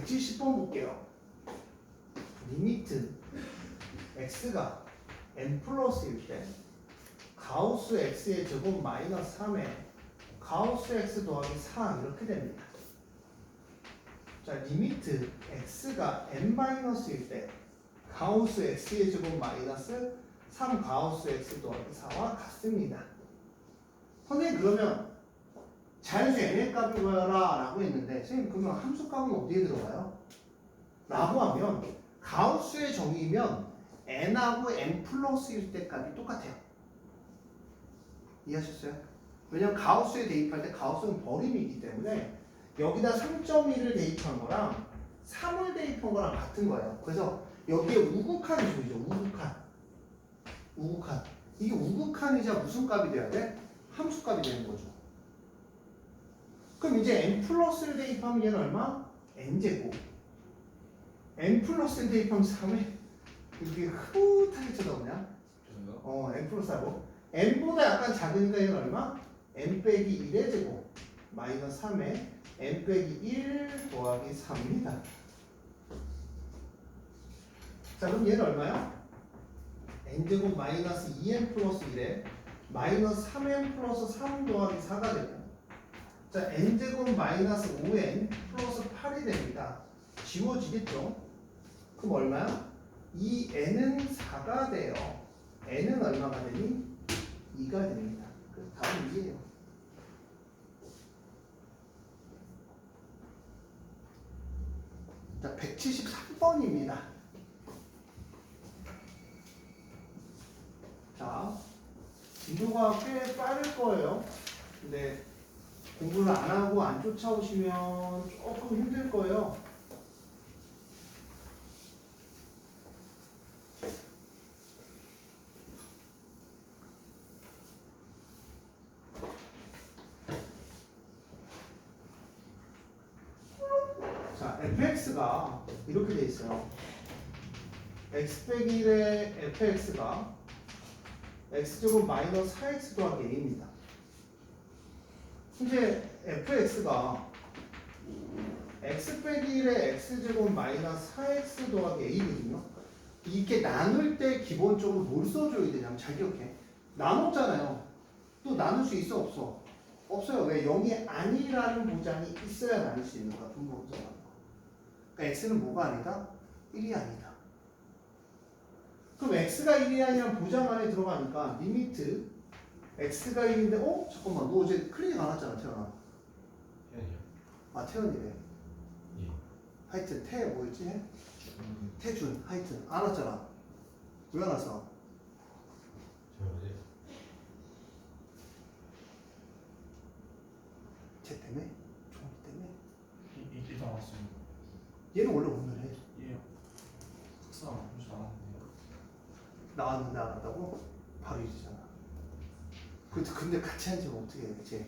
170번 볼게요. 리미트 x가 n 플러스일 때 가우스 x의 제곱 마이너스 3에 가우스 x 더하기 4 이렇게 됩니다. 자, 리미트 x가 n 마이너스일 때 가우스 x의 제곱 마이너스 3 가우스 x 더하기 4와 같습니다. 선생님 그러면 자연수 n의 값이 뭐라 라고 했는데 선생님 그러면 함수 값은 어디에 들어가요? 라고 하면 가우스의 정의면 n하고 n 플러스일 때 값이 똑같아요. 이해하셨어요? 왜냐면 가우스에 대입할 때 가우스는 버림이기 때문에 여기다 3.1을 대입한 거랑 3을 대입한 거랑 같은 거예요. 그래서 여기에 우극한이 보이죠? 우극한. 이게 우극한이자 무슨 값이 돼야 돼? 함수 값이 되는 거죠. 그럼 이제 n 플러스를 대입하면 얘는 얼마? n제곱. n 플러스를 대입하면 3에 이렇게 흐뭇하게 쳐다보냐? n 플러스하고 n보다 약간 작으니까 얘는 얼마? n 빼기 1의 제곱 마이너스 3에 n 빼기 1 더하기 3입니다. 자, 그럼 얘는 얼마야? n제곱 마이너스 2n 플러스 1에 마이너스 3n 플러스 3 더하기 4가 되고, 자, n제곱 마이너스 5n 플러스 8이 됩니다. 지워지겠죠? 그럼 얼마야? 이 n은 4가 돼요. n은 얼마가 되니? 2가 됩니다. 그래서 답은 2예요. 자, 173번입니다. 자, 진도가 꽤 빠를 거예요. 근데 공부를 안 하고 안 쫓아오시면 조금 힘들 거예요. 자, fx가 이렇게 돼 있어요. x 빼기 1의 fx가 x제곱 마이너스 4x 더하기 a입니다. 이제 fx가 x 빼기 1의 x제곱 마이너스 4x 더하기 a거든요. 이렇게 나눌 때 기본적으로 뭘 써줘야 되냐면 잘 기억해. 나눴잖아요. 또 나눌 수 있어 없어? 없어요. 왜? 0이 아니라는 보장이 있어야 나눌 수 있는 거야. 분모 보장하는 거. 그러니까 x는 뭐가 아니다? 1이 아니다. 그럼 x가 1이 아니란 보장 안에 들어가니까 리미트 x가 1인데 잠깐만 너 어제 클리닉 안 왔잖아. 태연아. 태연이요? 아 태연이래. 예. 하여튼 태 뭐였지? 태준. 하여튼 안 왔잖아. 왜 안 왔어? 저 어제 쟤 때문에? 종이 때문에? 일단 왔어요. 얘는 원래 오늘 해. 예. 특사 혹시 나왔는데요. 나왔는데 안 왔다고? 바로 일이잖아. 근데 같이 앉으면 어떻게 해? 쟤.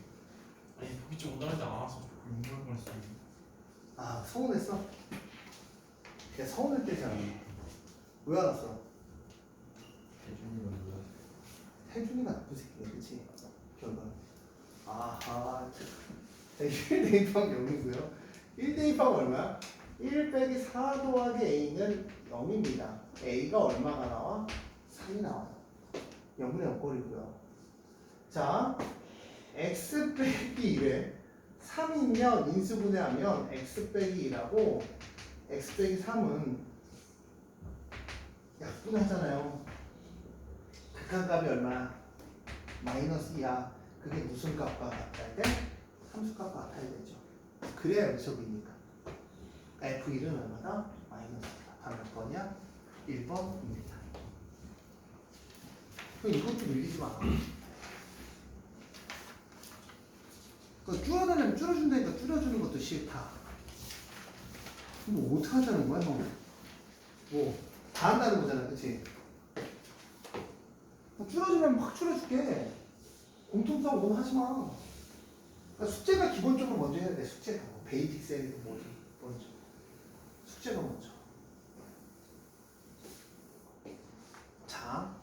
아니 보기 좀 오다는데 안 와서 조금 욕먹을 뻔했어요. 아 서운했어? 걔 서운할 때잖아. 왜 안 왔어? 태준이가 누구야? 태준이가 나쁜 새끼야, 그치? 결과는. 아하, 자, 1 대입하면 0이고요. 1 대입하면 얼마야? 1 빼기 4 더하기 a는 0입니다. a가 얼마가 나와? 3이 나와요. 0분의 0꼴이고요. 자, x 빼기 1에 3이면 인수분해하면 x 빼기 2라고 x 빼기 3은 약분하잖아요. 극한값이 얼마야? 마이너스 2야. 그게 무슨 값과 같아야 돼? 함수값과 같아야 되죠. 그래야 연속이니까. F1은 얼마다? 마이너스 2다. 다음 몇 번이야? 1번입니다. 이것도 밀리지 마. 그 줄여달라면 줄여준다니까 줄여주는 것도 싫다. 뭐 어떡하자는 거야, 형? 뭐, 다 한다는 거잖아, 그치? 줄여주면 막 줄여줄게. 공통점 너무 하지 마. 그러니까 숙제가 기본적으로 먼저 해야 돼. 숙제가 뭐 베이직 셀이든 뭐든 먼저. 숙제가 먼저. 자,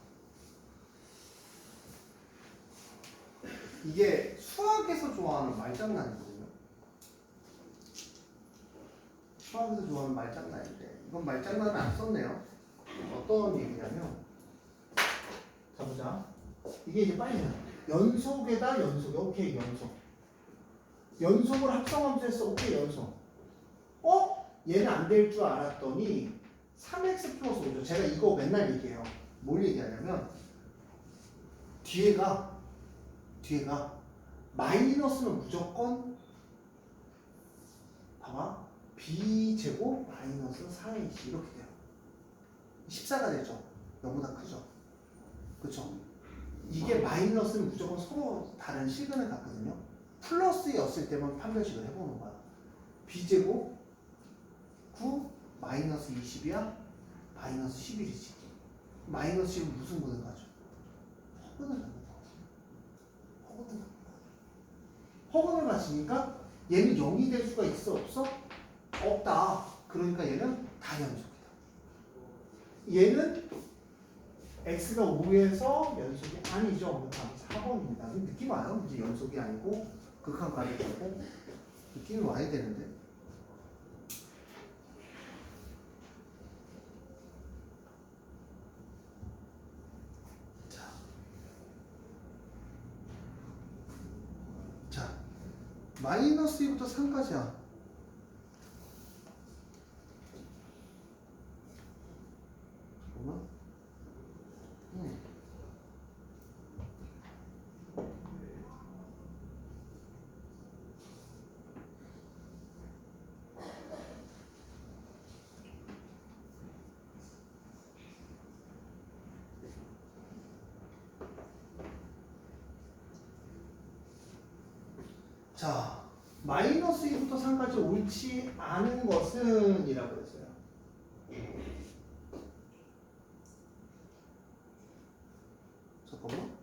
이게 수학에서 좋아하는 말장난이거든요. 수학에서 좋아하는 말장난인데 이건 말장난을 안 썼네요. 어떤 얘기냐면 자 보자. 이게 이제 빨리 해. 연속에다 연속에 오케이 연속. 연속을 합성함수했어 오케이 연속. 얘는 안 될 줄 알았더니 3x 플러스 5죠. 제가 이거 맨날 얘기해요. 뭘 얘기하냐면 뒤에가 마이너스는 무조건 봐봐 b제곱 마이너스 4ac 이렇게 돼요. 14가 되죠. 0보다 크죠. 그쵸? 이게 마이너스는 무조건 서로 다른 시그널 같거든요. 플러스였을 때만 판별식을 해보는 거야. b제곱 9 마이너스 20이야 마이너스 11이지. 마이너스 10은 무슨 분을 가져? 허근을 갖는 거지. 허근을 맞으니까 얘는 0이 될 수가 있어 없어? 없다. 그러니까 얘는 다 연속이다. 얘는 x가 5에서 연속이 아니죠. 4번입니다. 느낌 와요? 이제 연속이 아니고 극한가를 되고 느낌이 와야 되는데. 자, 마이너스 2부터 3까지야. 잠깐만. 자, 마이너스 2부터 3까지 옳지 않은 것은 이라고 했어요. 잠깐만.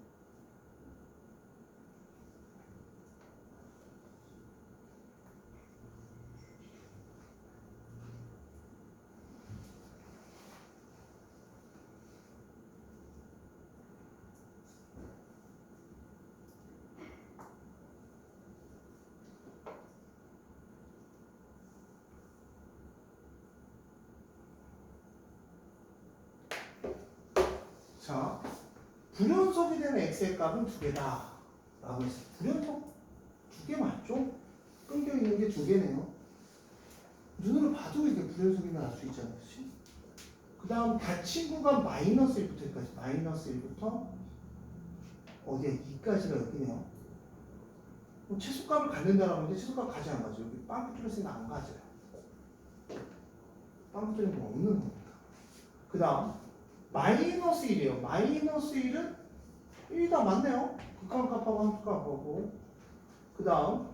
자, 불연속이 되는 x의 값은 2개다 라고 했어요. 불연속 2개 맞죠? 끊겨 있는 게 2개네요. 눈으로 봐도 이게 불연속이면 알 수 있잖아요. 그 다음 닫힌 구간 마이너스 1부터 여기까지. 마이너스 1부터 어디야? 2까지가 여기네요. 최소값을 갖는다라고 하는데 최소값 가지 안 가죠. 여기 빵꾸 뚫렸으니까 안 가져요. 빵꾸 뚫린 거 없는 겁니다. 그 다음 마이너스 1이에요. 마이너스 1은 1다 맞네요. 극한값하고 함수값하고. 그 다음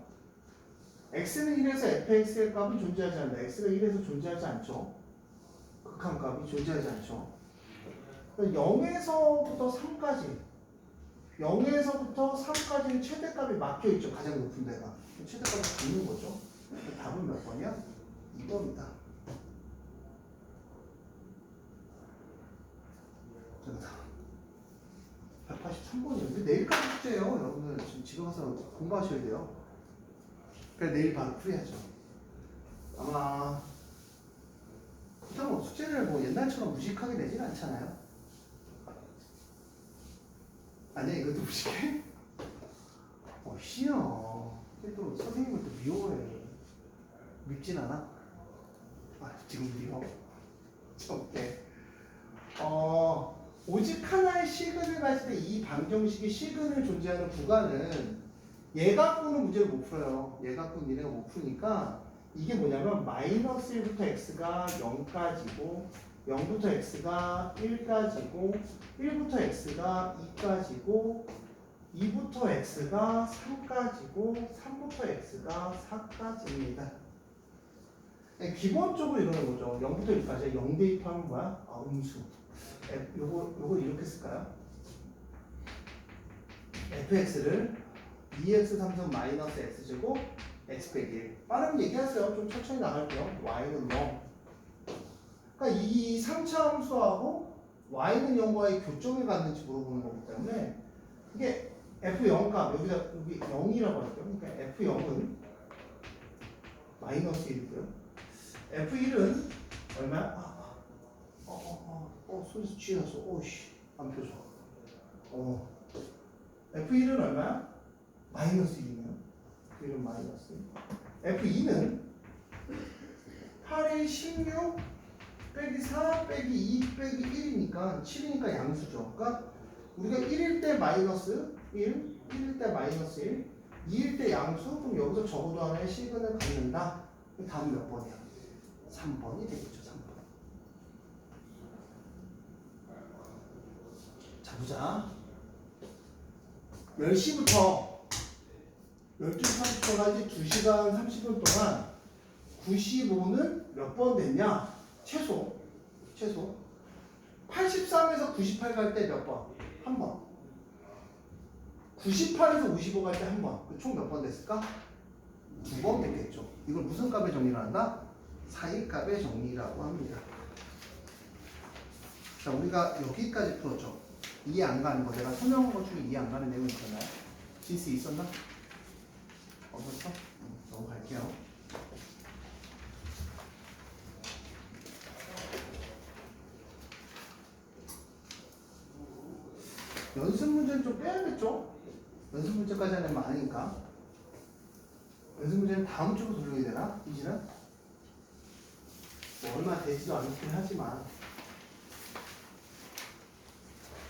x는 1에서 fx의 값은 존재하지 않는다. x가 1에서 존재하지 않죠. 극한값이 존재하지 않죠. 0에서부터 3까지 0에서부터 3까지는 최대값이 막혀있죠. 가장 높은 데가. 최대값을 갖는 거죠. 답은 몇 번이야? 2번이다. 183번이에요. 내일까지 숙제예요. 여러분들 지금 집에 가서 공부하셔야 돼요. 그래서 내일 바로 풀이하죠. 아마 보통 숙제를 뭐 옛날처럼 무식하게 내진 않잖아요. 아니야, 이것도 무식해? 씨야. 또 선생님을 또 미워해. 밉진 않아? 지금 미워. 오케이. 오직 하나의 시근을 가질 때 이 방정식의 시근을 존재하는 구간은 얘 갖고는 문제를 못 풀어요. 얘 갖고는 니네가 못 푸니까 이게 뭐냐면 마이너스 1부터 x가 0까지고 0부터 x가 1까지고 1부터 x가 2까지고 2부터 x가 3까지고 3부터 x가 4까지입니다. 기본적으로 이러는 거죠. 0부터 1까지 0 대입하면 뭐야? 음수. 요거 이렇게 쓸까요? fx를 2x 3승 마이너스 x제곱 x 빼기 1. 빠르면 얘기하세요. 좀 천천히 나갈게요. y는 0. 그러니까 이 3차 함수하고 y는 0과의 교점을 갖는지 물어보는 거기 때문에 이게 f0 값 여기 0이라고 할게요. 그러니까 f0은 마이너스 1이고요. F1은 얼마야? 손에서 쥐었어. 오씨, 안 펴져. F1은 얼마야? 마이너스 1이네요. F1은 마이너스 1. F2는 8이 16 빼기 4 빼기 2 빼기 1이니까 7이니까 양수죠. 그러니까 우리가 1일 때 마이너스 1, 1일 때 마이너스 1, 2일 때 양수, 그럼 여기서 적어도 하나의 시그널을 갖는다. 다음 몇 번이야? 3번이 되겠죠. 3번. 자, 보자. 10시부터 12시 30분까지 2시간 30분 동안 95는 몇 번 됐냐? 최소 83에서 98 갈 때 몇 번? 한 번. 98에서 55 갈 때 한 번. 총 몇 번 됐을까? 2번 됐겠죠. 이걸 무슨 값의 정리를 한다? 사이값의 정리라고 합니다. 자, 우리가 여기까지 풀었죠. 이해 안 가는 거, 내가 설명한 것 중에 이해 안 가는 내용 있었나요? 진스 있었나? 없었어? 넘어갈게요. 연습 문제는 좀 빼야겠죠? 연습 문제까지 하면 많으니까. 연습 문제는 다음 주로 돌려야 되나? 이지는? 뭐 얼마 되지도 않긴 하지만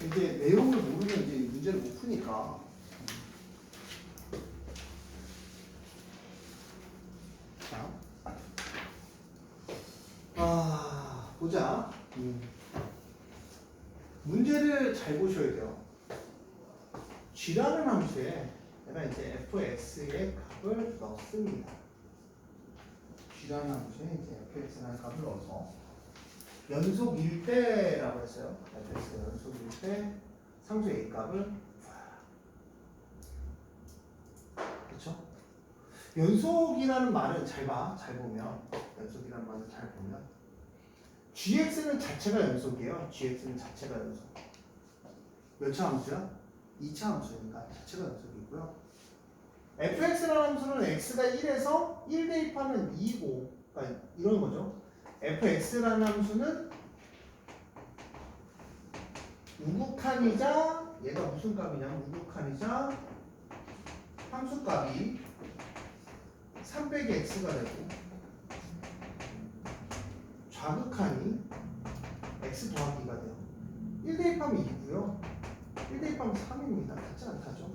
이제 내용을 모르면 이제 문제를 못 푸니까. 자, 보자. 문제를 잘 보셔야 돼요. G라는 함수에 내가 이제 fx의 값을 넣습니다. G라는 함수에 이제 fx라는 값을 넣어서 연속일 때라고 했어요. fx가 연속일 때 상수 a 값을 그렇죠? 연속이라는 말은 잘 봐, 잘 보면 연속이라는 말을 잘 보면 gx는 자체가 연속이에요. gx는 자체가 연속. 몇 차 함수야? 2차 함수니까 자체가 연속이고요. fx라는 함수는 x가 1에서 1 대입하면 2고, 그러니까 이런 거죠. fx라는 함수는 우극한이자 얘가 무슨 값이냐면 우극한이자 함수값이 3 빼기 x가 되고 좌극한이 x 더하기가 돼요. 1 대입하면 2고요. 1 대입하면 3입니다. 같지 않다죠?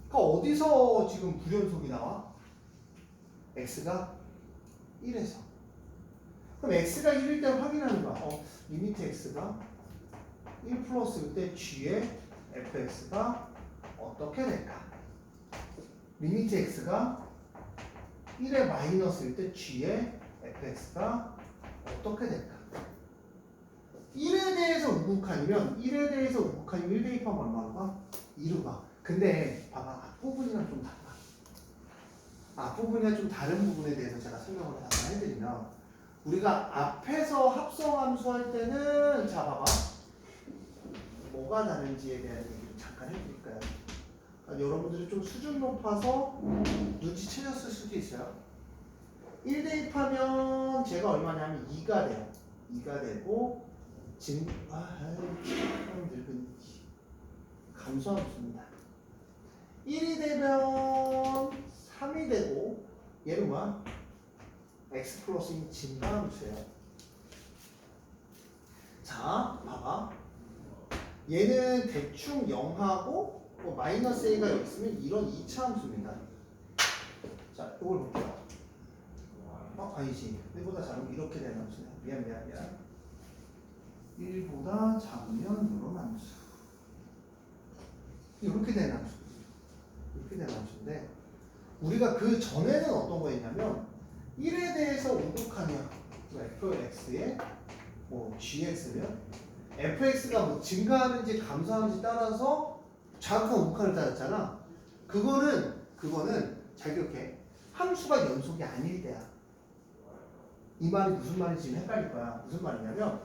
그러니까 어디서 지금 불연속이 나와? x가 1에서. 그럼 x가 1일 때 확인하는 거야. 리미트 x가 1 플러스일 때 g의 fx가 어떻게 될까? 리미트 x가 1의 마이너스일 때 g의 fx가 어떻게 될까? 1에 대해서 우극한이면 1에 대해서 우극한이면 1 대입하면 얼마인가? 2로 가. 근데 봐봐, 앞부분이랑 좀 달라. 앞부분이랑 좀 다른 부분에 대해서 제가 설명을 하나 해드리면 우리가 앞에서 합성함수 할 때는 자 봐봐, 뭐가 다른지에 대한 얘기를 잠깐 해드릴까요? 그러니까 여러분들이 좀 수준 높아서 눈치채셨을 수도 있어요. 1 대입하면 제가 얼마냐면 2가 돼요. 2가 되고 참 늙은 감소함수입니다. 1이 되면 3이 되고 얘는 뭐야? x 플러스인 증가함수예요. 자, 봐봐. 얘는 대충 0하고 뭐 마이너스 a가 여기 있으면 이런 2차 함수입니다. 자, 이걸 볼게요. 아니지. 1보다 작으면 이렇게 되는 함수네. 미안. 1보다 작으면 이런 함수. 이렇게 되는 함수. 이렇게 되는 함수인데 우리가 그 전에는 어떤 거였냐면 1에 대해서 우극하냐 fx에 뭐 gx면 fx가 뭐 증가하는지 감소하는지 따라서 정확한 우극한을 따졌잖아. 그거는 잘 기억해. 함수가 연속이 아닐 때야. 이 말이 무슨 말인지 지금 헷갈릴 거야. 무슨 말이냐면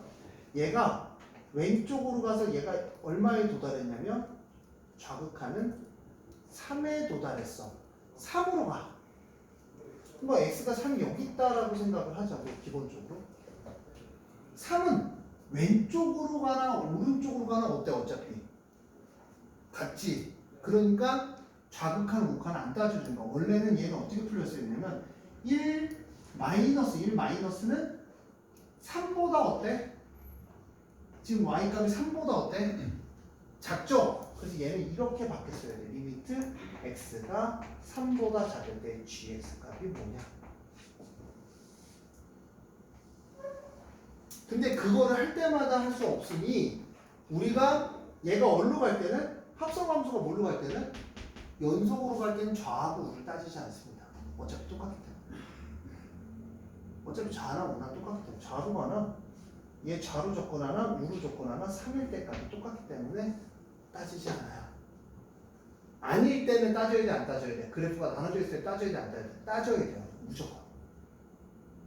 얘가 왼쪽으로 가서 얘가 얼마에 도달했냐면 좌극한은 3에 도달했어. 3으로 가. 3에 도달했을 때 얘는 뭐야? 2에 도달했어. 2에 도달했을 때 얘는 뭐야? 3에 뭐 x가 3이 여기 있다라고 생각을 하자고 기본적으로. 3은 왼쪽으로 가나 오른쪽으로 가나 어때 어차피 같지. 그러니까 좌극한 우극한 안 따져주는 거. 원래는 얘는 어떻게 풀렸었냐면 1 마이너스는 3보다 어때? 지금 y값이 3보다 어때? 작죠? 그래서 얘는 이렇게 바뀌었어야 돼. 리미트 x가 3보다 작을 때 gx 값이 뭐냐? 근데 그거를 할 때마다 할 수 없으니 우리가 얘가 어디로 갈 때는 합성함수가 뭘로 갈 때는 연속으로 갈 때는 좌하고 우를 따지지 않습니다. 어차피 똑같기 때문에. 어차피 좌나 우나 똑같기 때문에 좌로 가나 얘 좌로 접근하나 우로 접근하나 3일 때까지 똑같기 때문에 따지지 않아요. 아닐 때는 따져야 돼, 안 따져야 돼? 그래프가 나눠져 있을 때 따져야 돼, 안 따져야 돼? 따져야 돼요. 무조건.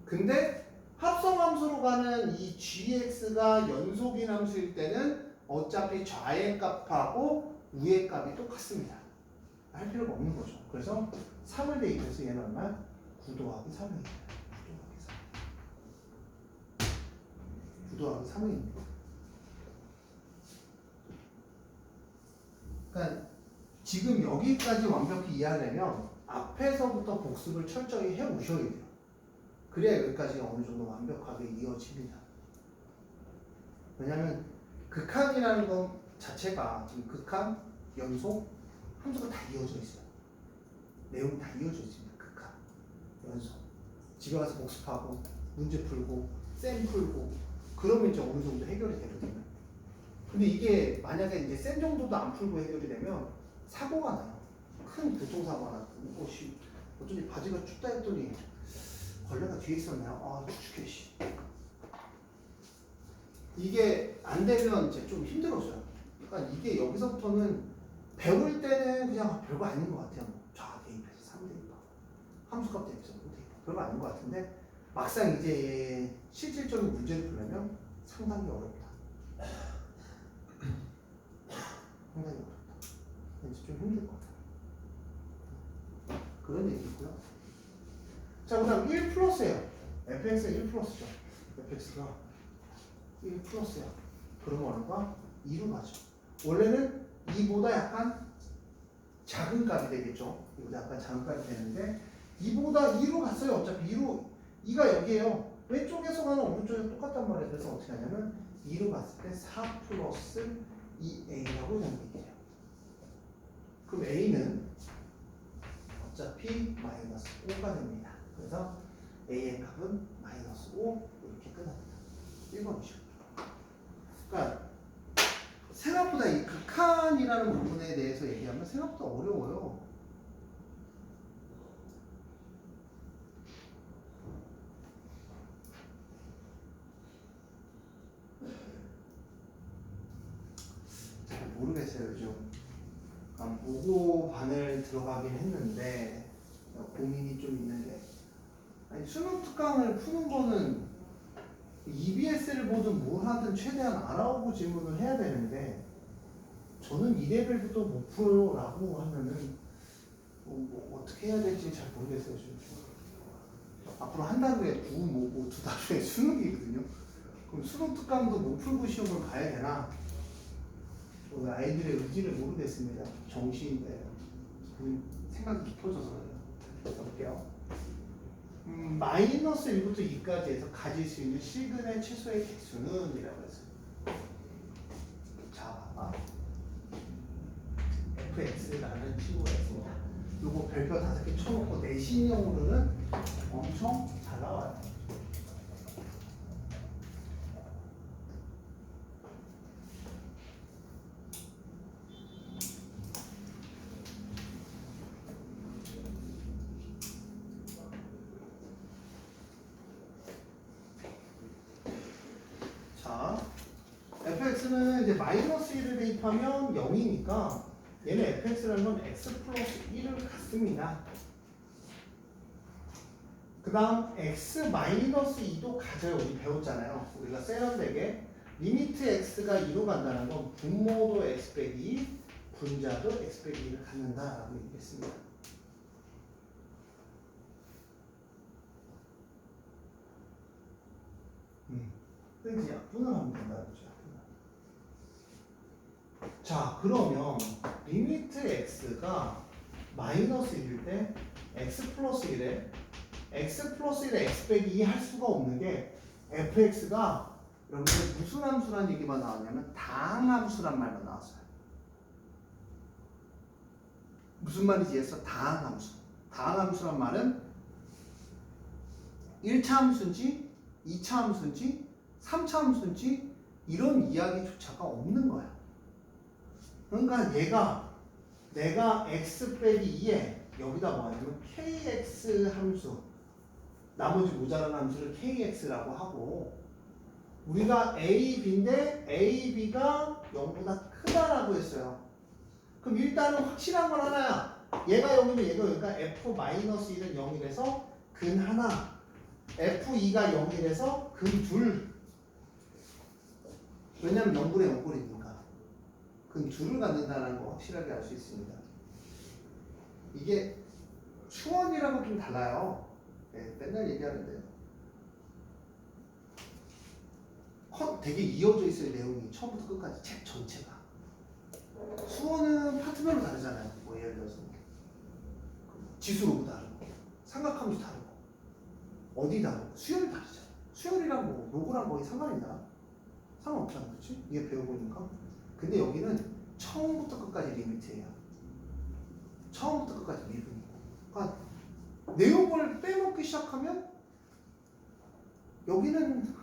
근데 합성함수로 가는 이 gx가 연속인 함수일 때는 어차피 좌의 값하고 우의 값이 똑같습니다. 할 필요가 없는 거죠. 그래서 3을 대입해서 얘는 얼마? 9 더하기 3입니다. 9 더하기 3입니다. 그러니까 지금 여기까지 완벽히 이해하려면 앞에서부터 복습을 철저히 해 오셔야 돼요. 그래야 여기까지 어느 정도 완벽하게 이어집니다. 왜냐하면 극한이라는 것 자체가 지금 극한, 연속, 함수가 다 이어져 있어요. 내용이 다 이어져 있습니다. 극한, 연속. 집에 가서 복습하고 문제 풀고 쌤 풀고 그러면 이제 어느 정도 해결이 되거든요. 근데 이게 만약에 이제 쌤 정도도 안 풀고 해결이 되면 사고가 나요. 큰 교통사고가 나고 어쩐지 바지가 춥다 했더니 걸레가 뒤에 있었네요. 아, 축축해, 씨. 이게 안 되면 이제 좀 힘들어져요. 그러니까 이게 여기서부터는 배울 때는 그냥 별거 아닌 것 같아요. 좌 대입해서 3 대입하고 함수값 대입해서 5 대입하고 별거 아닌 것 같은데 막상 이제 실질적인 문제를 풀려면 상당히 어렵다. 상당히 어렵다. 왠지 좀 힘들 것 같아요. 그런 얘기고요. 자, 그 다음 1 플러스예요. fx가 1 플러스죠. fx가 1 플러스야. 그러면 얼마? 2로 가죠. 원래는 2보다 약간 작은 값이 되겠죠. 2보다 약간 작은 값이 되는데 2보다 2로 갔어요. 어차피 2가 여기에요. 왼쪽에서 가는 오른쪽에 똑같단 말이에요. 그래서 어떻게 하냐면 2로 갔을 때 4 플러스 2a라고 얘기해요. 그럼 a는 어차피 마이너스 5가 됩니다. 그래서 a의 값은 마이너스 5 이렇게 끝납니다. 1번이죠. 그러니까 생각보다 이 극한이라는 부분에 대해서 얘기하면 생각보다 어려워요. 잘 모르겠어요. 요즘 모고 반을 들어가긴 했는데 고민이 좀 있는데 아니, 수능 특강을 푸는 거는 EBS를 보든 뭘 하든 최대한 알아오고 질문을 해야 되는데 저는 2레벨부터 못 풀어라고 하면은 뭐 어떻게 해야 될지 잘 모르겠어요. 지금. 앞으로 한 달 후에 모고 2달 후에 수능이거든요. 그럼 수능 특강도 못 풀고 시험을 가야 되나? 아이들의 의지를 모르겠습니다. 생각이 깊어져서 그래요. 볼게요. 마이너스 1부터 2까지 해서 가질 수 있는 시그널 최소의 개수는 이라고 했어요. 자, 봐봐. fx라는 친구가 있습니다. 요거 별표 5개 쳐놓고 내신형으로는 엄청 잘 나와요. 자, fx는 이제 마이너스 1을 대입하면 0이니까 얘는 fx라는 건 x 플러스 1을 갖습니다. 그 다음 x 마이너스 2도 가져요. 우리 배웠잖아요. 우리가 세련되게 리미트 x가 2로 간다는 건 분모도 x 빼기 2, 분자도 x 빼기 2를 갖는다라고 얘기했습니다. 그래서 약분을 하면 된다 그죠? 자, 그러면 리미트 x가 마이너스 1일 때 x 플러스 1에 x 플러스 1에 x 빼기 2 할 수가 없는 게 fx가 여러분들 무슨 함수란 얘기만 나왔냐면 다항함수란 말만 나왔어요. 무슨 말인지 이해했어? 다항함수. 다항함수란 말은 1차 함수인지 2차 함수인지 3차 함수인지 이런 이야기조차가 없는 거야. 그러니까 내가 x 빼기 2에 여기다 뭐 하냐면 kx 함수, 나머지 모자란 함수를 kx라고 하고, 우리가 a, b인데 a, b가 0보다 크다라고 했어요. 그럼 일단은 확실한 건 하나야. 얘가 0이면 얘가 0이니까 f-1은 0이래서 근 하나, f2가 0이래서 근 둘. 왜냐면 0분의 0꼴이니까 근 둘을 갖는다는 거 확실하게 알 수 있습니다. 이게 수원이라고 좀 달라요. 네, 맨날 얘기하는데요. 되게 이어져 있어요. 내용이 처음부터 끝까지 책 전체가. 수원은 파트별로 다르잖아요. 뭐 예를 들어서 지수로도 다르고 삼각함수 다르고 어디 다르고 수열이 다르잖아요. 수열이랑 뭐 로고랑 거의 상관이 있나? 상관없잖아, 그렇지? 이게 배워보니까. 근데 여기는 처음부터 끝까지 리미트예요. 처음부터 끝까지 미분이고. 그러니까 내용을 빼먹기 시작하면 여기는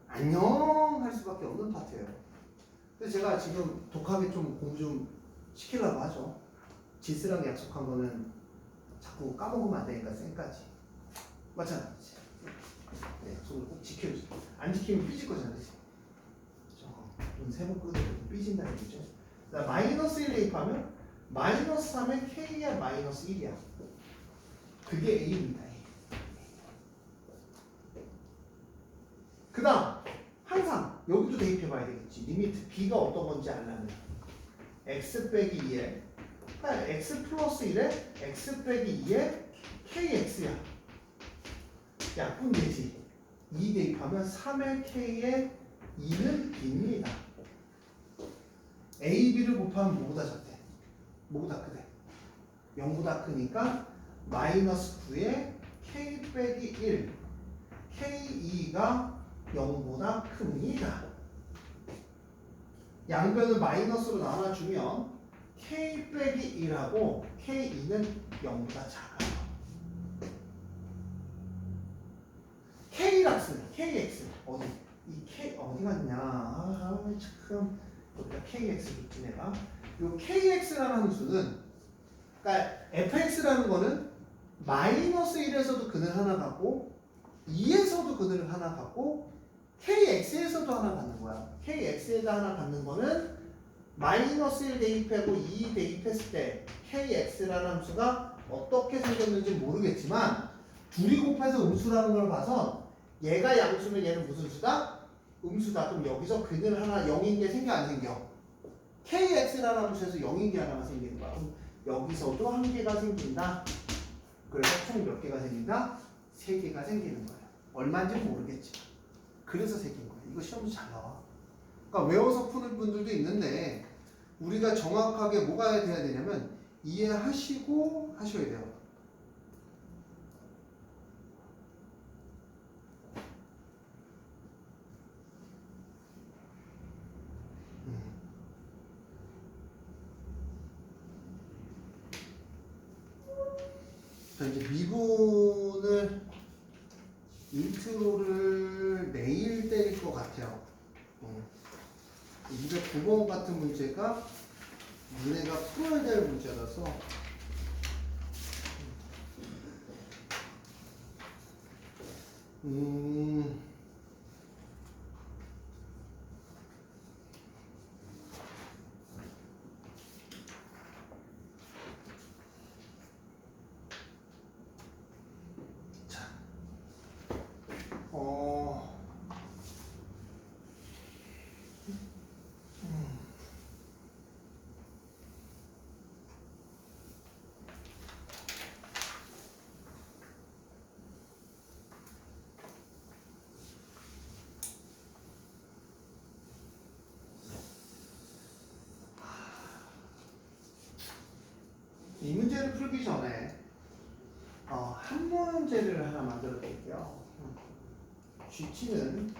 안녕 할 수밖에 없는 파트예요. 그래서 제가 지금 독하게 좀 공부 좀 시키려고 하죠. 지스랑 약속한 거는 자꾸 까먹으면 안 되니까 쌩까지. 맞잖아. 네, 약속을 꼭 지켜야지. 안 지키면 삐질 거잖아. 그치? 돈 3번 끄고 삐진다는 얘기죠. 마이너스 1 대입하면 마이너스 3의 k야 마이너스 1이야. 그게 a입니다. A. 그 다음 항상 여기도 대입해봐야 되겠지. 리미트 b가 어떤 건지 알려면 x 빼기 2에 x 플러스 1에 x 빼기 2에 kx야. 약분 되지. 2 대입하면 3의 k에 2는 b입니다. a, b를 곱하면 뭐보다 작대? 뭐보다 크대? 0보다 크니까 마이너스 9에 k 빼기 1 k2가 0보다 큽니다. 양변을 마이너스로 나눠주면 k 빼기 1하고 k2는 0보다 작아요. k락스, kx 어디? 이 k 어디 갔냐? 참 여기가 kx 있지 내가. 요 kx라는 함수는, 그러니까 fx라는 거는 마이너스 1에서도 근을 하나 갖고 2에서도 근을 하나 갖고 kx에서도 하나 갖는 거야. kx에다 하나 갖는 거는 마이너스 1 대입하고 2 대입했을 때 kx라는 함수가 어떻게 생겼는지 모르겠지만 둘이 곱해서 음수라는 걸 봐서 얘가 양수면 얘는 무슨 수다? 음수다. 그럼 여기서 근을 하나 0인 게 생겨 안 생겨? kx라는 함수에서 0인 게 하나가 생기는 거야. 그럼 여기서도 한 개가 생긴다. 그래서 총 몇 개가 생긴다? 3개가 생기는 거야. 얼마인지 모르겠지만. 그래서 생긴 거야. 이거 시험도 잘 나와. 그러니까 외워서 푸는 분들도 있는데 우리가 정확하게 뭐가 돼야 되냐면 이해하시고 하셔야 돼요. 자, 이제 미분을 인트로를 내일 때릴 것 같아요. 209번 같은 문제가 너네가 풀어야 될 문제라서 이 문제를 풀기 전에 한 문제를 하나 만들어 드릴게요. GT는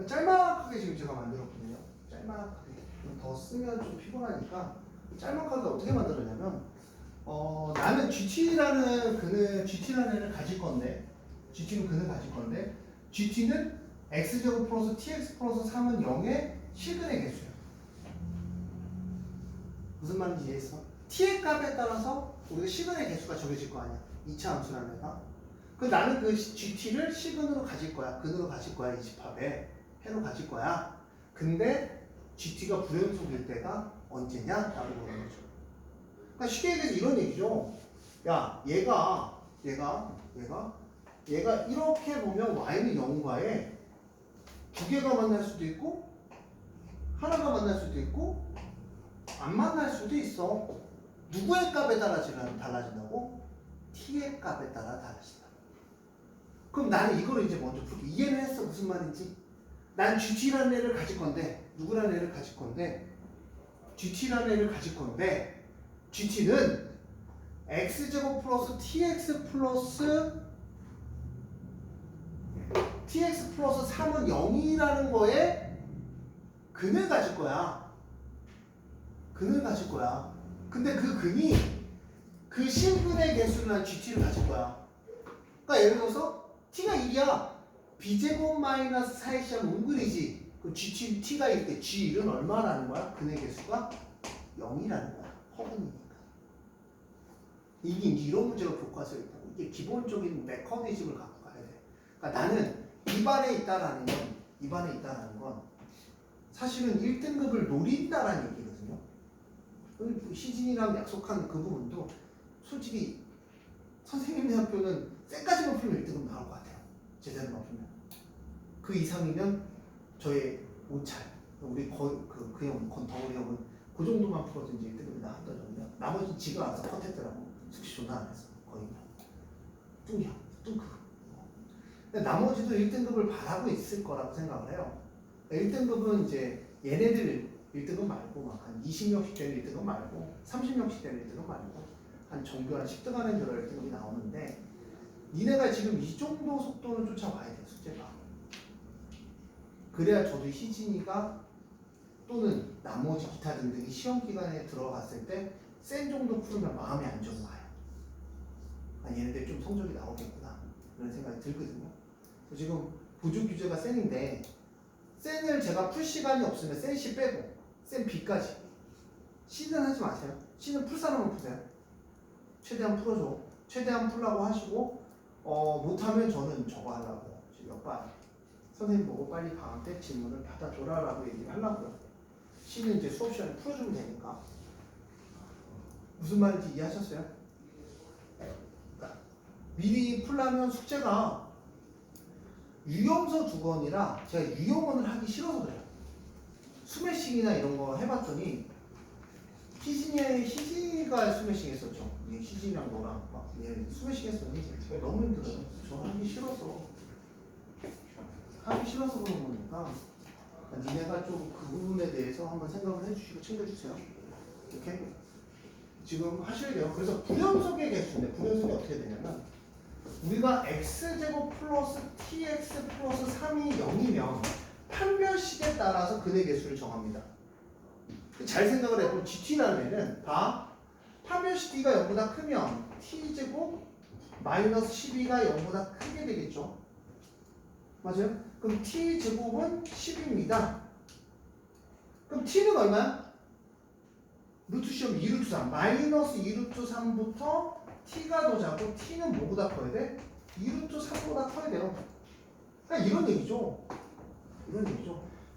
짤막하게 지금 제가 만들었거든요. 짤막하게. 더 쓰면 좀 피곤하니까 짤막하게 어떻게 만들었냐면 나는 GT라는 애를 가질 건데 GT는 근을 가질 건데 GT는 X제곱 플러스 TX 플러스 3은 0의 실근의 개수야. 무슨 말인지 이해했어? T의 값에 따라서 우리가 실근의 개수가 정해질 거 아니야. 2차 함수라는 애가. 나는 그 GT를 실근으로 가질 거야. 근으로 가질 거야. 이 집합에. 해로 가질 거야. 근데 GT가 불연속일 때가 언제냐? 라고 물어보는 거죠. 그러니까 쉽게 얘기해서 이런 얘기죠. 야, 얘가 이렇게 보면 y는 0과에 두 개가 만날 수도 있고 하나가 만날 수도 있고 안 만날 수도 있어. 누구의 값에 따라 달라진다고? t의 값에 따라 달라진다. 그럼 나는 이거를 이제 먼저 풀게. 이해는 했어. 무슨 말인지? 난 GT라는 애를 가질 건데 누구라는 애를 가질 건데 GT라는 애를 가질 건데 GT는 X제곱 플러스 TX 플러스 3은 0이라는 거에 근을 가질 거야. 근을 가질 거야. 근데 그 근이 그 실근의 개수를 한 GT를 가질 거야. 그러니까 예를 들어서 T가 1이야. B제곱 마이너스 4의 시험 은근이지. 그럼 T가 이렇게 G1은 얼마라는 거야? 근의 개수가 0이라는 거야. 허근이니까. 이게 이런 문제가 교과서에 있다고. 이게 기본적인 메커니즘을 갖고 가야 돼. 그러니까 나는 입안에 있다라는 건 사실은 1등급을 노린다라는 얘기거든요. 시진이랑 약속한 그 부분도 솔직히 선생님네 학교는 쌩까지만 풀면 1등급 나올 것 같아요. 제대로만 풀면. 그 이상이면 저의 오찰. 우리 그 덩어리 형은 그 정도만 풀어도 이제 1등급이 나왔던 점이야. 나머지 지가 알아서 컷했더라고. 숙시 존나 안 했어. 거의 뚱이야. 뚱크. 근데 나머지도 1등급을 바라고 있을 거라고 생각을 해요. 1등급은 이제 얘네들 1등급 말고 막 한 20명씩 되는 1등급 말고 30명씩 되는 1등급 말고 한 정규 한 10등 안에 들어 1등급이 나오는데 니네가 지금 이 정도 속도는 쫓아와야 돼요. 숙제가. 그래야 저도 희진이가 또는 나머지 기타 등등이 시험 기간에 들어갔을 때 센 정도 풀으면 마음의 안정이 와요. 아, 얘네들 좀 성적이 나오겠구나 이런 생각이 들거든요. 지금 보조 규제가 센인데 센을 제가 풀 시간이 없으면 센 C 빼고 센 B까지 C는 하지 마세요. C는 풀 사람은 푸세요. 최대한 풀어줘. 최대한 풀라고 하시고 못하면 저는 저거 하려고 지금 옆반 선생님 보고 빨리 방학 때 질문을 받아줘라라고 얘기를 하려고요. C는 이제 수업 시간에 풀어주면 되니까. 무슨 말인지 이해하셨어요? 그러니까 미리 풀려면 숙제가 유형서 2권이라 제가 유형원을 하기 싫어서 그래요. 스매싱이나 이런 거 해봤더니 희진이가 스매싱 했었죠. 희진이랑 너랑 막 스매싱 했었는데 너무 힘들어요. 저 하기 싫어서 그런 거니까 니네가 좀 그 부분에 대해서 한번 생각을 해주시고 챙겨주세요. 이렇게 지금 하셔야 돼요. 그래서 불연속의 개수인데 불연속이 어떻게 되냐면 우리가 x제곱 플러스 tx 플러스 3이 0이면 판별식에 따라서 근의 개수를 정합니다. 잘 생각을 해도 GT라는 애는 다 판별식 t가 0보다 크면 t제곱 마이너스 12가 0보다 크게 되겠죠. 맞아요? 그럼 t제곱은 10입니다. 그럼 t는 얼마야? 루트 시험 2루트 3 마이너스 2루트 3부터 t가 더 작고 t는 뭐보다 커야 돼? 2루트 3보다 커야 돼요. 그러니까 이런 얘기죠.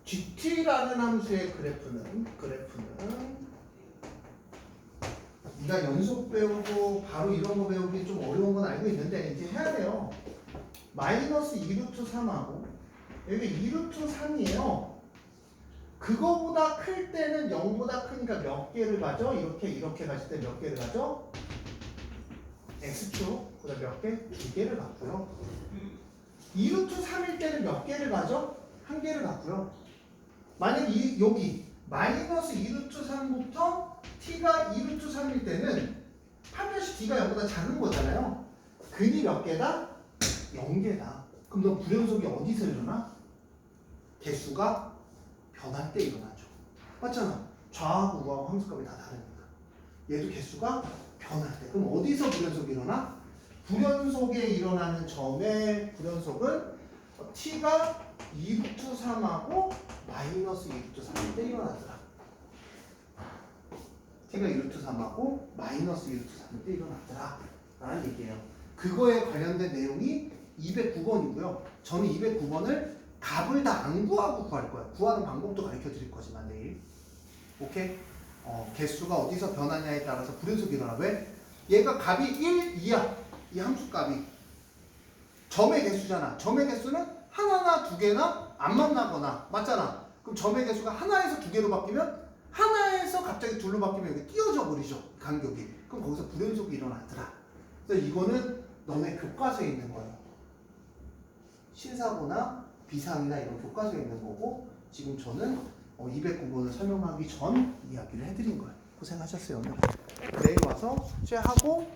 gt라는 함수의 그래프는 네가 연속 배우고 바로 이런 거 배우기 좀 어려운 건 알고 있는데 이제 해야 돼요. 마이너스 2루트 3하고 여기 2루트 3이에요. 그거보다 클 때는 0보다 크니까 몇 개를 가져? 이렇게 갔을 때 몇 개를 가져? x축 그다음 몇 개? 2개를 갖고요. 2루트 3일 때는 몇 개를 가져? 1개를 갖고요. 만약에 여기 마이너스 2루트 3부터 t가 2루트 3일 때는 판별식 t가 0보다 작은 거잖아요. 근이 몇 개다? 0개다. 그럼 너 불연속이 어디서 일어나? 개수가 변할 때 일어나죠. 맞잖아. 좌하고 우하고 함수값이 다 다르니까. 얘도 개수가 변할 때. 그럼 어디서 불연속이 일어나? 불연속에 일어나는 점의 불연속은 t가 2루트 3하고 마이너스 2루트 3일 때 일어나더라. t가 2루트 3하고 마이너스 2루트 3일 때 일어나더라. 라는 얘기예요. 그거에 관련된 내용이 209번이고요. 저는 209번을 값을 다 안 구하고 구할 거예요. 구하는 방법도 가르쳐 드릴 거지만 내일. 오케이? 개수가 어디서 변하냐에 따라서 불연속이 일어나. 왜? 얘가 값이 1, 2야. 이 함수 값이. 점의 개수잖아. 점의 개수는 하나나 두 개나 안 만나거나. 맞잖아. 그럼 점의 개수가 하나에서 두 개로 바뀌면 하나에서 갑자기 둘로 바뀌면 여기 띄어져 버리죠. 간격이. 그럼 거기서 불연속이 일어나더라. 그래서 이거는 너네 교과서에 있는 거예요. 신사고나 비상이나 이런 교과서에 있는 거고 지금 저는 209번을 설명하기 전 이야기를 해드린 거예요. 고생하셨어요. 오늘. 내일 와서 숙제하고